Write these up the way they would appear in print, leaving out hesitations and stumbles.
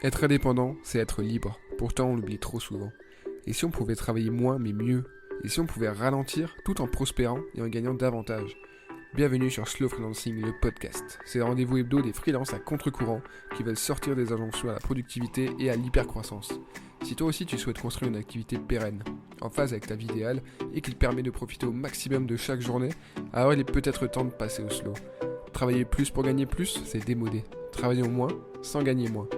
Être indépendant, c'est être libre. Pourtant, on l'oublie trop souvent. Et si on pouvait travailler moins mais mieux? Et si on pouvait ralentir tout en prospérant et en gagnant davantage? Bienvenue sur Slow Freelancing, le podcast. C'est le rendez-vous hebdo des freelances à contre-courant qui veulent sortir des injonctions à la productivité et à l'hypercroissance. Si toi aussi tu souhaites construire une activité pérenne, en phase avec ta vie idéale et qui te permet de profiter au maximum de chaque journée, alors il est peut-être temps de passer au slow. Travailler plus pour gagner plus, c'est démodé. Travaillons moins sans gagner moins.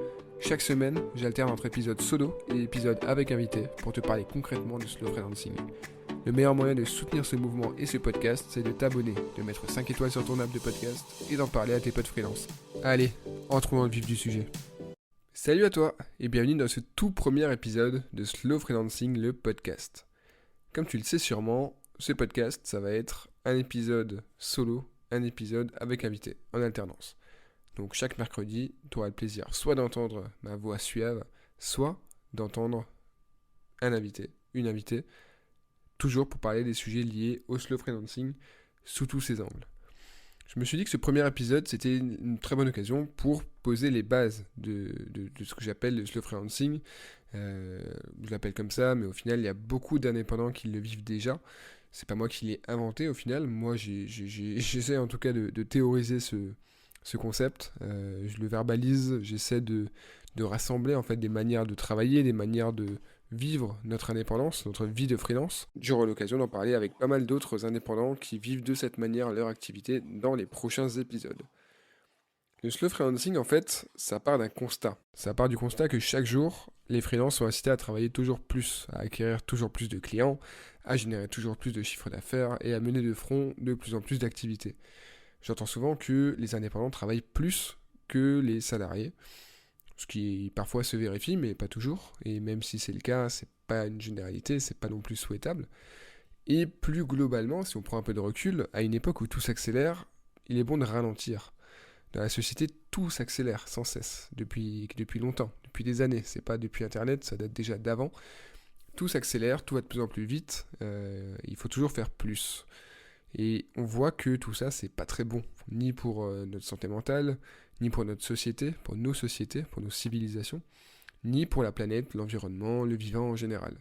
Chaque semaine, j'alterne entre épisodes solo et épisodes avec invité pour te parler concrètement de slow freelancing. Le meilleur moyen de soutenir ce mouvement et ce podcast, c'est de t'abonner, de mettre 5 étoiles sur ton app de podcast et d'en parler à tes potes freelance. Allez, entrons dans le vif du sujet. Salut à toi et bienvenue dans ce tout premier épisode de Slow Freelancing, le podcast. Comme tu le sais sûrement, ce podcast, ça va être un épisode solo, un épisode avec invité, en alternance. Donc chaque mercredi, tu auras le plaisir soit d'entendre ma voix suave, soit d'entendre un invité, une invitée, toujours pour parler des sujets liés au slow freelancing sous tous ses angles. Je me suis dit que ce premier épisode, c'était une très bonne occasion pour poser les bases de ce que j'appelle le slow freelancing. Je l'appelle comme ça, mais au final, il y a beaucoup d'indépendants qui le vivent déjà. C'est pas moi qui l'ai inventé au final. Moi, j'essaie en tout cas de théoriser ce concept. Je le verbalise, j'essaie de rassembler en fait des manières de travailler, des manières de vivre notre indépendance, notre vie de freelance. J'aurai l'occasion d'en parler avec pas mal d'autres indépendants qui vivent de cette manière leur activité dans les prochains épisodes. Le slow freelancing, en fait, ça part d'un constat. Ça part du constat que chaque jour, les freelances sont incités à travailler toujours plus, à acquérir toujours plus de clients, à générer toujours plus de chiffres d'affaires et à mener de front de plus en plus d'activités. J'entends souvent que les indépendants travaillent plus que les salariés, ce qui parfois se vérifie, mais pas toujours. Et même si c'est le cas, c'est pas une généralité, c'est pas non plus souhaitable. Et plus globalement, si on prend un peu de recul, à une époque où tout s'accélère, il est bon de ralentir. Dans la société, tout s'accélère sans cesse, depuis longtemps, depuis des années. C'est pas depuis Internet, ça date déjà d'avant. Tout s'accélère, tout va de plus en plus vite. Il faut toujours faire plus. Et on voit que tout ça, c'est pas très bon, ni pour notre santé mentale, ni pour notre société, pour nos civilisations, ni pour la planète, l'environnement, le vivant en général.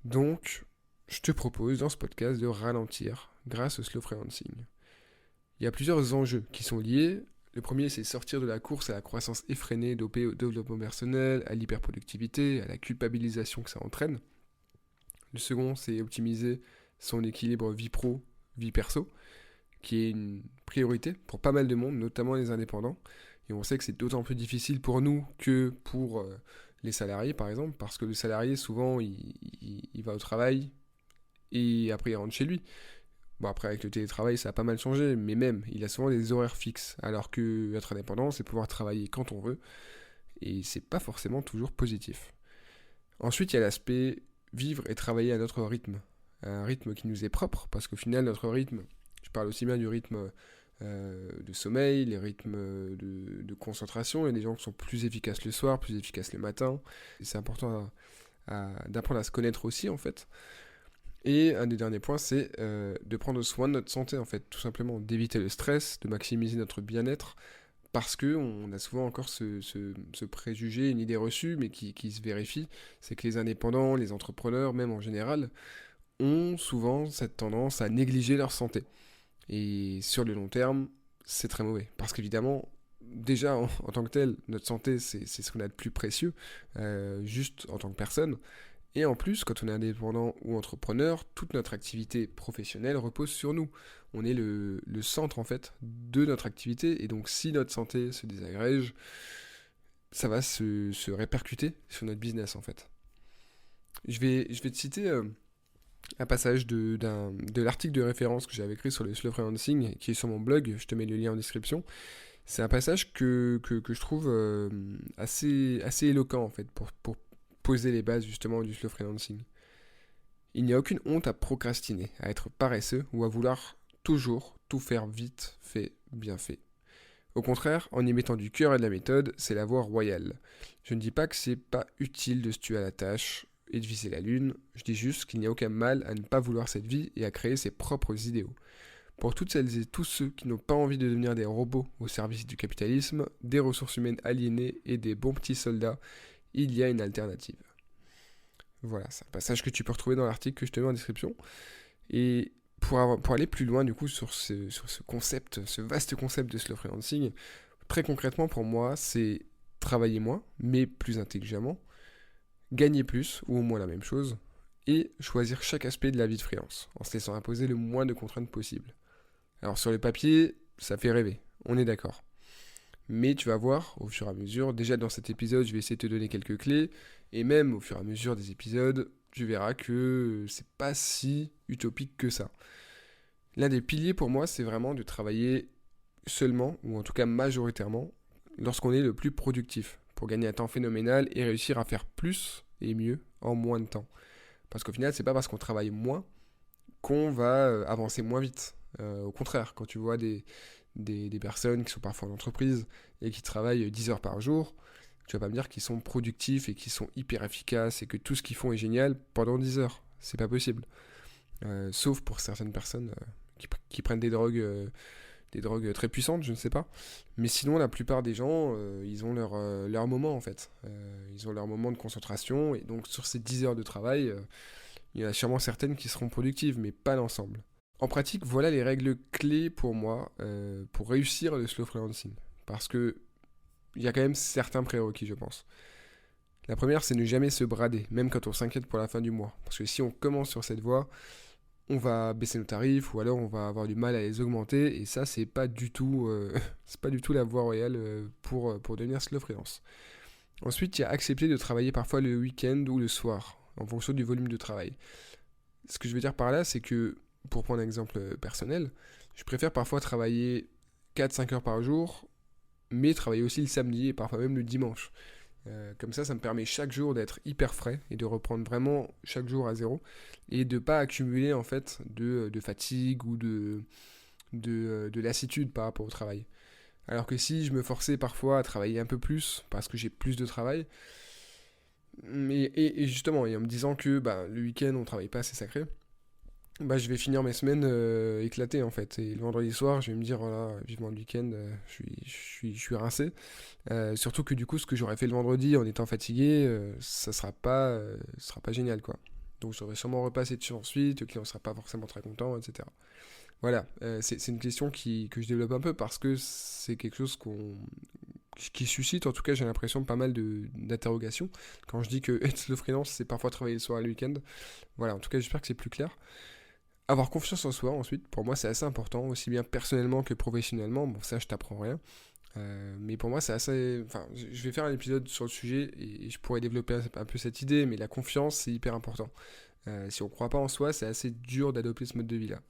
Donc, je te propose dans ce podcast de ralentir grâce au slow freelancing. Il y a plusieurs enjeux qui sont liés. Le premier, c'est sortir de la course à la croissance effrénée dopée au développement personnel, à l'hyperproductivité, à la culpabilisation que ça entraîne. Le second, c'est optimiser son équilibre vie pro, vie perso, qui est une priorité pour pas mal de monde, notamment les indépendants. Et on sait que c'est d'autant plus difficile pour nous que pour les salariés, par exemple, parce que le salarié, souvent, il va au travail et après il rentre chez lui. Bon, après, avec le télétravail, ça a pas mal changé, mais même, il a souvent des horaires fixes, alors que être indépendant, c'est pouvoir travailler quand on veut, et c'est pas forcément toujours positif. Ensuite, il y a l'aspect vivre et travailler à notre rythme, un rythme qui nous est propre, parce qu'au final, notre rythme, je parle aussi bien du rythme de sommeil, les rythmes de concentration. Il y a des gens qui sont plus efficaces le soir, plus efficaces le matin. Et c'est important d'apprendre à se connaître aussi, en fait. Et un des derniers points, c'est de prendre soin de notre santé, en fait, tout simplement, d'éviter le stress, de maximiser notre bien-être, parce qu'on a souvent encore ce préjugé, une idée reçue, mais qui se vérifie, c'est que les indépendants, les entrepreneurs, même en général, ont souvent cette tendance à négliger leur santé. Et sur le long terme, c'est très mauvais. Parce qu'évidemment, déjà en tant que tel, notre santé, c'est ce qu'on a de plus précieux, juste en tant que personne. Et en plus, quand on est indépendant ou entrepreneur, toute notre activité professionnelle repose sur nous. On est le centre en fait de notre activité. Et donc si notre santé se désagrège, ça va se répercuter sur notre business en fait. Je vais te citer un passage de l'article de référence que j'avais écrit sur le slow freelancing, qui est sur mon blog, je te mets le lien en description. C'est un passage que je trouve assez éloquent en fait, pour poser les bases justement du slow freelancing. Il n'y a aucune honte à procrastiner, à être paresseux ou à vouloir toujours tout faire vite fait, bien fait. Au contraire, en y mettant du cœur et de la méthode, c'est la voie royale. Je ne dis pas que c'est pas utile de se tuer à la tâche et de viser la lune, je dis juste qu'il n'y a aucun mal à ne pas vouloir cette vie et à créer ses propres idéaux. Pour toutes celles et tous ceux qui n'ont pas envie de devenir des robots au service du capitalisme, des ressources humaines aliénées et des bons petits soldats, il y a une alternative. Voilà, c'est un passage que tu peux retrouver dans l'article que je te mets en description. Et pour aller plus loin du coup sur ce concept, ce vaste concept de slow freelancing, très concrètement pour moi, c'est travailler moins, mais plus intelligemment, gagner plus, ou au moins la même chose, et choisir chaque aspect de la vie de freelance, en se laissant imposer le moins de contraintes possible. Alors sur le papier, ça fait rêver, on est d'accord. Mais tu vas voir, au fur et à mesure, déjà dans cet épisode, je vais essayer de te donner quelques clés, et même au fur et à mesure des épisodes, tu verras que c'est pas si utopique que ça. L'un des piliers pour moi, c'est vraiment de travailler seulement, ou en tout cas majoritairement, lorsqu'on est le plus productif, pour gagner un temps phénoménal et réussir à faire plus et mieux en moins de temps. Parce qu'au final, c'est pas parce qu'on travaille moins qu'on va avancer moins vite. Au contraire, quand tu vois des personnes qui sont parfois en entreprise et qui travaillent 10 heures par jour, tu vas pas me dire qu'ils sont productifs et qu'ils sont hyper efficaces et que tout ce qu'ils font est génial pendant 10 heures. C'est pas possible. Sauf pour certaines personnes qui prennent des drogues très puissantes, je ne sais pas. Mais sinon, la plupart des gens, ils ont leur moment en fait. Ils ont leur moment de concentration et donc sur ces 10 heures de travail, il y en a sûrement certaines qui seront productives, mais pas l'ensemble. En pratique, voilà les règles clés pour moi pour réussir le slow freelancing. Parce que il y a quand même certains prérequis, je pense. La première, c'est ne jamais se brader, même quand on s'inquiète pour la fin du mois. Parce que si on commence sur cette voie, on va baisser nos tarifs ou alors on va avoir du mal à les augmenter. Et ça, c'est pas du tout, c'est pas du tout la voie royale pour devenir slow freelance. Ensuite, il y a accepter de travailler parfois le week-end ou le soir, en fonction du volume de travail. Ce que je veux dire par là, c'est que, pour prendre un exemple personnel, je préfère parfois travailler 4-5 heures par jour, mais travailler aussi le samedi et parfois même le dimanche. Comme ça me permet chaque jour d'être hyper frais et de reprendre vraiment chaque jour à zéro et de pas accumuler en fait de fatigue ou de lassitude par rapport au travail. Alors que si je me forçais parfois à travailler un peu plus parce que j'ai plus de travail, et justement, et en me disant que le week-end on travaille pas assez sacré, je vais finir mes semaines éclatées en fait. Et le vendredi soir, je vais me dire, voilà, vivement le week-end, je suis rincé. Surtout que du coup, ce que j'aurais fait le vendredi en étant fatigué, ça sera pas génial quoi. Donc j'aurais sûrement repassé dessus ensuite, le client sera pas forcément très content, etc. Voilà, c'est une question que je développe un peu parce que c'est quelque chose qui suscite, en tout cas j'ai l'impression, pas mal d'interrogations. Quand je dis que être le freelance, c'est parfois travailler le soir et le week-end. Voilà, en tout cas j'espère que c'est plus clair. Avoir confiance en soi, ensuite, pour moi c'est assez important, aussi bien personnellement que professionnellement. Bon, ça je t'apprends rien. Mais pour moi c'est assez... Enfin, je vais faire un épisode sur le sujet et je pourrais développer un peu cette idée, mais la confiance c'est hyper important. Si on ne croit pas en soi, c'est assez dur d'adopter ce mode de vie-là.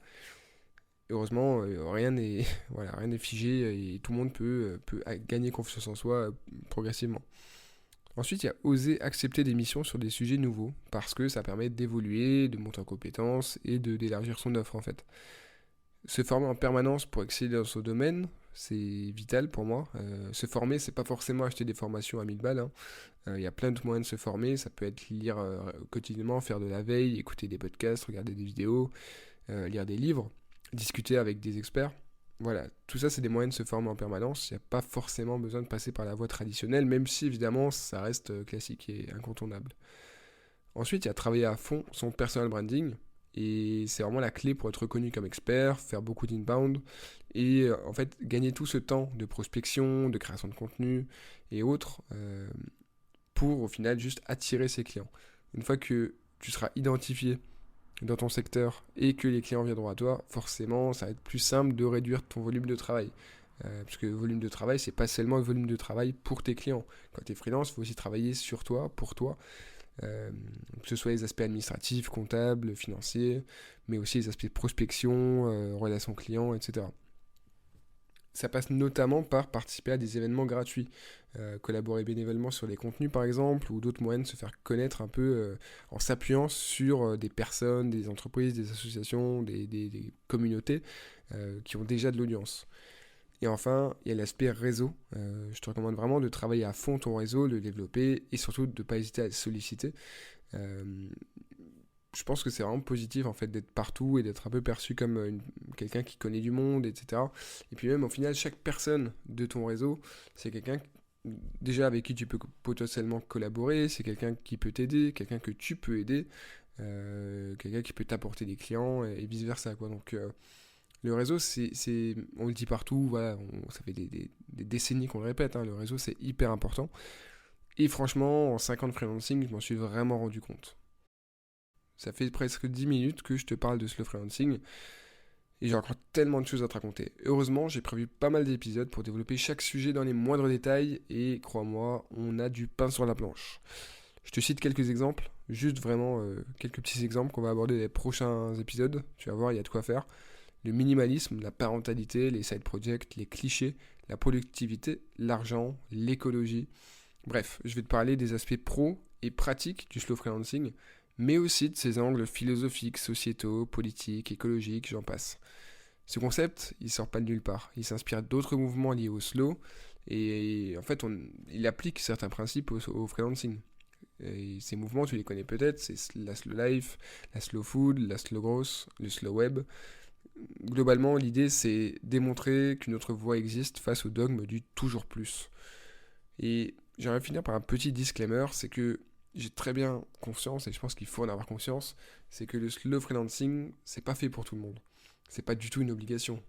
Heureusement, rien n'est voilà, rien n'est figé et tout le monde peut gagner confiance en soi progressivement. Ensuite, il y a oser accepter des missions sur des sujets nouveaux, parce que ça permet d'évoluer, de monter en compétences et d'élargir son offre en fait. Se former en permanence pour exceller dans son domaine, c'est vital pour moi. Se former, c'est pas forcément acheter des formations à 1000 balles, hein. Il y a plein de moyens de se former, ça peut être lire quotidiennement, faire de la veille, écouter des podcasts, regarder des vidéos, lire des livres, discuter avec des experts. Voilà, tout ça c'est des moyens de se former en permanence, il n'y a pas forcément besoin de passer par la voie traditionnelle, même si évidemment ça reste classique et incontournable. Ensuite, il y a travailler à fond son personal branding, et c'est vraiment la clé pour être reconnu comme expert, faire beaucoup d'inbound, et en fait gagner tout ce temps de prospection, de création de contenu et autres, pour au final juste attirer ses clients. Une fois que tu seras identifié dans ton secteur et que les clients viendront à toi, forcément, ça va être plus simple de réduire ton volume de travail. Parce que le volume de travail, c'est pas seulement le volume de travail pour tes clients. Quand tu es freelance, il faut aussi travailler sur toi, pour toi, que ce soit les aspects administratifs, comptables, financiers, mais aussi les aspects de prospection, relations clients, etc. Ça passe notamment par participer à des événements gratuits, collaborer bénévolement sur les contenus par exemple, ou d'autres moyens de se faire connaître un peu en s'appuyant sur des personnes, des entreprises, des associations, des communautés qui ont déjà de l'audience. Et enfin, il y a l'aspect réseau. Je te recommande vraiment de travailler à fond ton réseau, de le développer et surtout de ne pas hésiter à le solliciter. je pense que c'est vraiment positif en fait d'être partout et d'être un peu perçu comme quelqu'un qui connaît du monde, etc. Et puis même au final, chaque personne de ton réseau, c'est quelqu'un déjà avec qui tu peux potentiellement collaborer, c'est quelqu'un qui peut t'aider, quelqu'un que tu peux aider, quelqu'un qui peut t'apporter des clients et vice versa quoi. Donc le réseau, on le dit partout, voilà, ça fait des décennies qu'on le répète, hein, le réseau c'est hyper important. Et franchement, en 5 ans de freelancing, je m'en suis vraiment rendu compte. Ça fait presque 10 minutes que je te parle de slow freelancing et j'ai encore tellement de choses à te raconter. Heureusement, j'ai prévu pas mal d'épisodes pour développer chaque sujet dans les moindres détails et crois-moi, on a du pain sur la planche. Je te cite quelques exemples, juste vraiment quelques petits exemples qu'on va aborder dans les prochains épisodes. Tu vas voir, il y a de quoi faire. Le minimalisme, la parentalité, les side projects, les clichés, la productivité, l'argent, l'écologie. Bref, je vais te parler des aspects pro et pratiques du slow freelancing, mais aussi de ses angles philosophiques, sociétaux, politiques, écologiques, j'en passe. Ce concept, il sort pas de nulle part. Il s'inspire d'autres mouvements liés au slow, et en fait, il applique certains principes au freelancing. Et ces mouvements, tu les connais peut-être, c'est la slow life, la slow food, la slow growth, le slow web. Globalement, l'idée, c'est démontrer qu'une autre voie existe face au dogme du toujours plus. Et j'aimerais finir par un petit disclaimer, c'est que j'ai très bien conscience, et je pense qu'il faut en avoir conscience, c'est que le slow freelancing, c'est pas fait pour tout le monde. C'est pas du tout une obligation.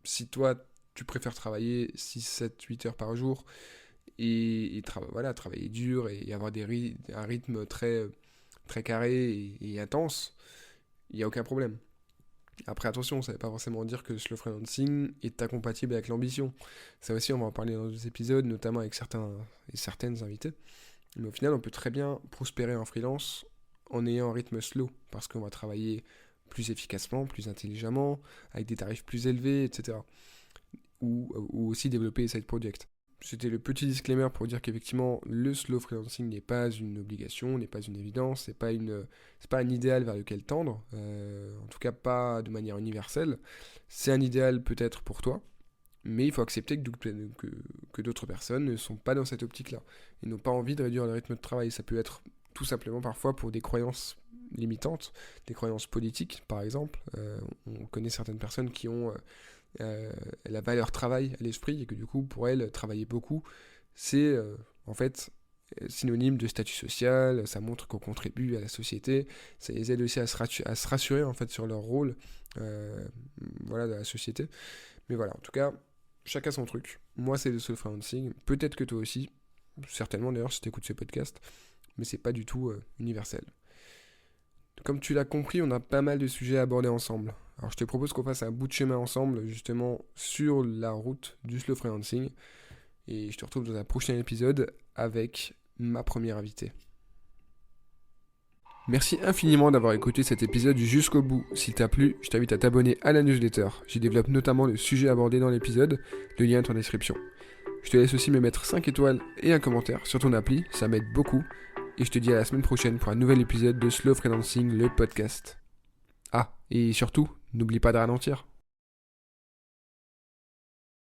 Si toi, tu préfères travailler 6, 7, 8 heures par jour, et travailler dur, et avoir un rythme très, très carré et intense, il n'y a aucun problème. Après, attention, ça ne veut pas forcément dire que le slow freelancing est incompatible avec l'ambition. Ça aussi, on va en parler dans d'autres épisodes, notamment avec certains et certaines invités. Mais au final, on peut très bien prospérer en freelance en ayant un rythme slow, parce qu'on va travailler plus efficacement, plus intelligemment, avec des tarifs plus élevés, etc. Ou aussi développer des side projects. C'était le petit disclaimer pour dire qu'effectivement, le slow freelancing n'est pas une obligation, n'est pas une évidence, c'est pas un idéal vers lequel tendre, en tout cas pas de manière universelle. C'est un idéal peut-être pour toi, mais il faut accepter que d'autres personnes ne sont pas dans cette optique-là et n'ont pas envie de réduire le rythme de travail. Ça peut être tout simplement parfois pour des croyances limitantes, des croyances politiques par exemple. On connaît certaines personnes qui ont la valeur travail à l'esprit et que du coup pour elles travailler beaucoup c'est en fait synonyme de statut social, ça montre qu'on contribue à la société, ça les aide aussi à se rassurer en fait sur leur rôle dans la société. Mais voilà, en tout cas chacun son truc. Moi c'est le slow freelancing, peut-être que toi aussi, certainement d'ailleurs si tu écoutes ce podcast, mais c'est pas du tout universel. Comme tu l'as compris, on a pas mal de sujets à aborder ensemble. Alors je te propose qu'on fasse un bout de chemin ensemble, justement, sur la route du slow freelancing. Et je te retrouve dans un prochain épisode avec ma première invitée. Merci infiniment d'avoir écouté cet épisode jusqu'au bout. S'il t'a plu, je t'invite à t'abonner à la newsletter. J'y développe notamment le sujet abordé dans l'épisode, le lien est en description. Je te laisse aussi me mettre 5 étoiles et un commentaire sur ton appli, ça m'aide beaucoup. Et je te dis à la semaine prochaine pour un nouvel épisode de Slow Freelancing, le podcast. Ah, et surtout, n'oublie pas de ralentir.